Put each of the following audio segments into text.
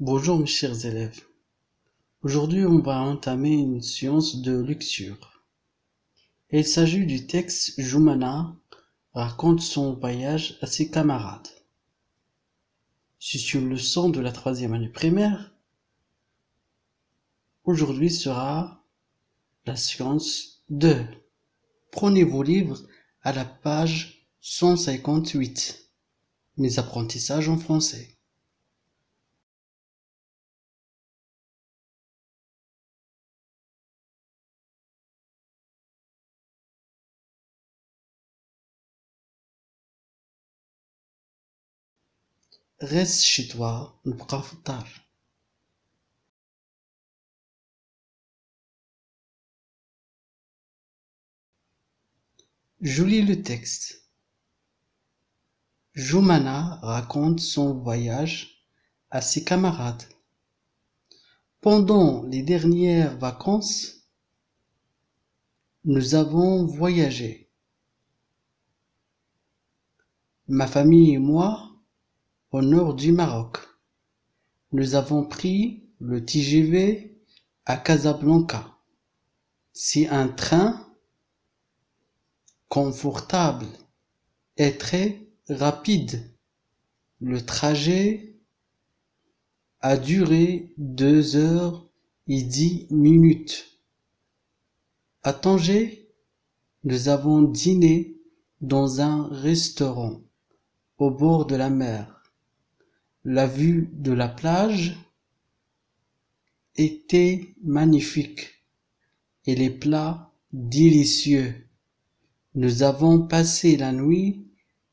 Bonjour mes chers élèves. Aujourd'hui, on va entamer une séance de lecture. Il s'agit du texte Jumana raconte son voyage à ses camarades. C'est une leçon de la 3e année primaire. Aujourd'hui sera la séance 2. Prenez vos livres à la page 158. Mes apprentissages en français. Reste chez toi, نبقى في الدار. Je lis le texte. Jumana raconte son voyage à ses camarades. Pendant les dernières vacances, nous avons voyagé. Ma famille et moi, au nord du Maroc. Nous avons pris le TGV à Casablanca. C'est un train confortable et très rapide. Le trajet a duré 2h10. À Tanger, nous avons dîné dans un restaurant au bord de la mer. La vue de la plage était magnifique et les plats délicieux. Nous avons passé la nuit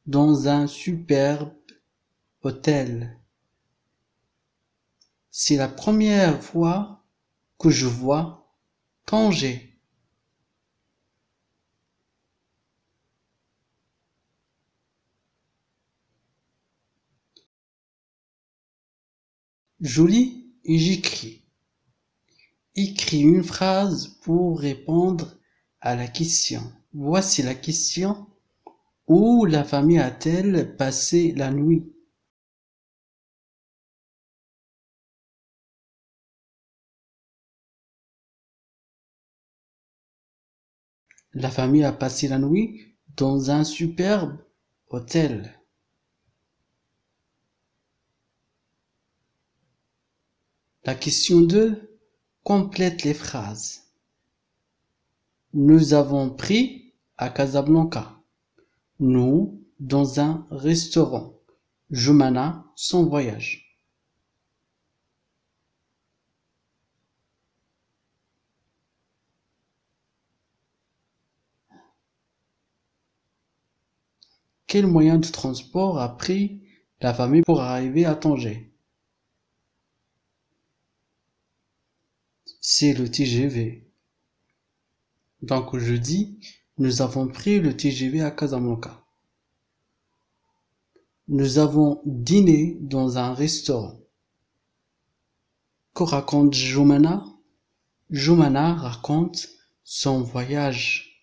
dans un superbe hôtel. C'est la première fois que je vois Tanger. Je lis et j'écris. Écris une phrase pour répondre à la question. Voici la question. Où la famille a-t-elle passé la nuit? La famille a passé la nuit dans un superbe hôtel. La question 2 complète les phrases. Nous avons pris à Casablanca. Nous, dans un restaurant. Jumana, son voyage. Quel moyen de transport a pris la famille pour arriver à Tanger? C'est le TGV. Donc je dis, nous avons pris le TGV à Casablanca. Nous avons dîné dans un restaurant. Que raconte Jumana? Jumana raconte son voyage.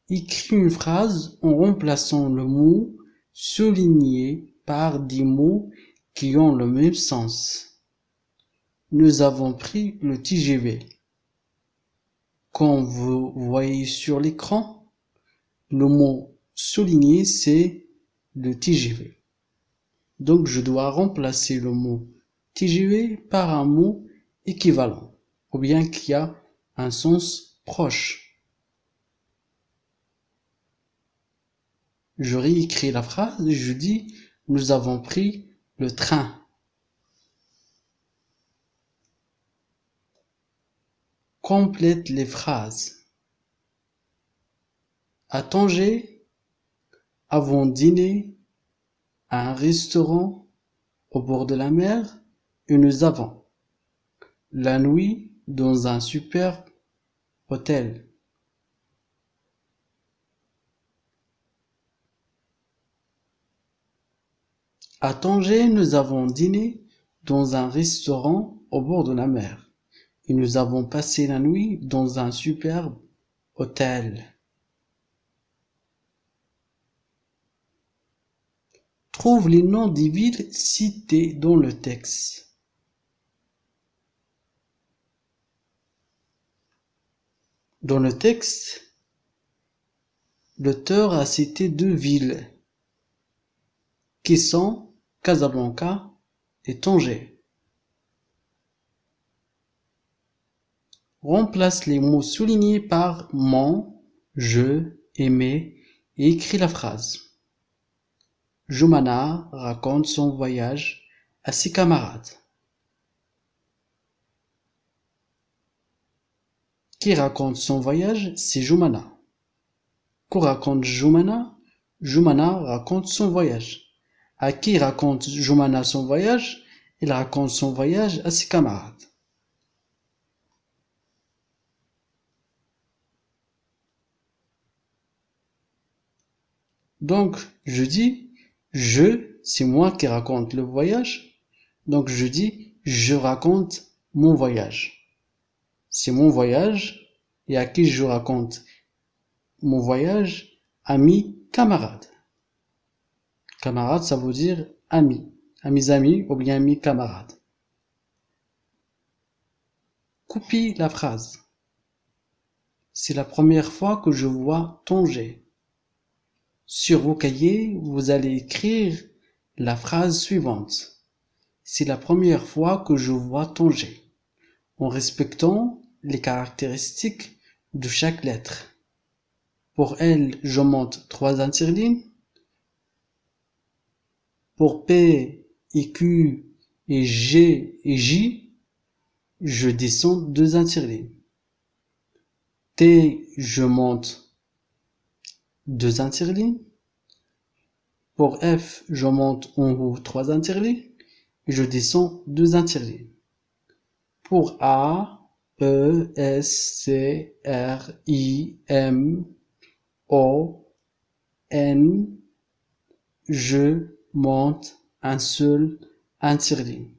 Écris une phrase en remplaçant le mot souligné par des mots qui ont le même sens. Nous avons pris le TGV. Comme vous voyez sur l'écran, le mot souligné c'est le TGV. Donc je dois remplacer le mot TGV par un mot équivalent, ou bien qui a un sens proche. Je réécris la phrase et je dis nous avons pris le train. Complète les phrases. À Tanger, avons dîné à un restaurant au bord de la mer et nous avons la nuit dans un super hôtel. À Tanger, nous avons dîné dans un restaurant au bord de la mer et nous avons passé la nuit dans un superbe hôtel. Trouve les noms des villes citées dans le texte. Dans le texte, l'auteur a cité 2 villes qui sont Casablanca et Tanger. Remplace les mots soulignés par mon, je et mes et écris la phrase. Joumana raconte son voyage à ses camarades. Qui raconte son voyage? C'est Joumana. Que raconte Joumana? Joumana raconte son voyage. À qui raconte Joumana son voyage? Il raconte son voyage à ses camarades. Donc, je dis, c'est moi qui raconte le voyage. Donc, je dis, je raconte mon voyage. C'est mon voyage. Et à qui je raconte mon voyage? Amis, camarades. Camarades, ça veut dire amis. Amis, amis ou bien amis, camarades. Copie la phrase. C'est la première fois que je vois Tanger. Sur vos cahiers, vous allez écrire la phrase suivante. C'est la première fois que je vois Tanger, en respectant les caractéristiques de chaque lettre. Pour L, je monte 3 interlignes. Pour P et Q et G et J, je descends 2 interlignes. T, je monte 2 interlignes. Pour F, je monte en haut 3 interlignes et je descends 2 interlignes. Pour A, E, S, C, R, I, M, O, N, je monte un seul interligne.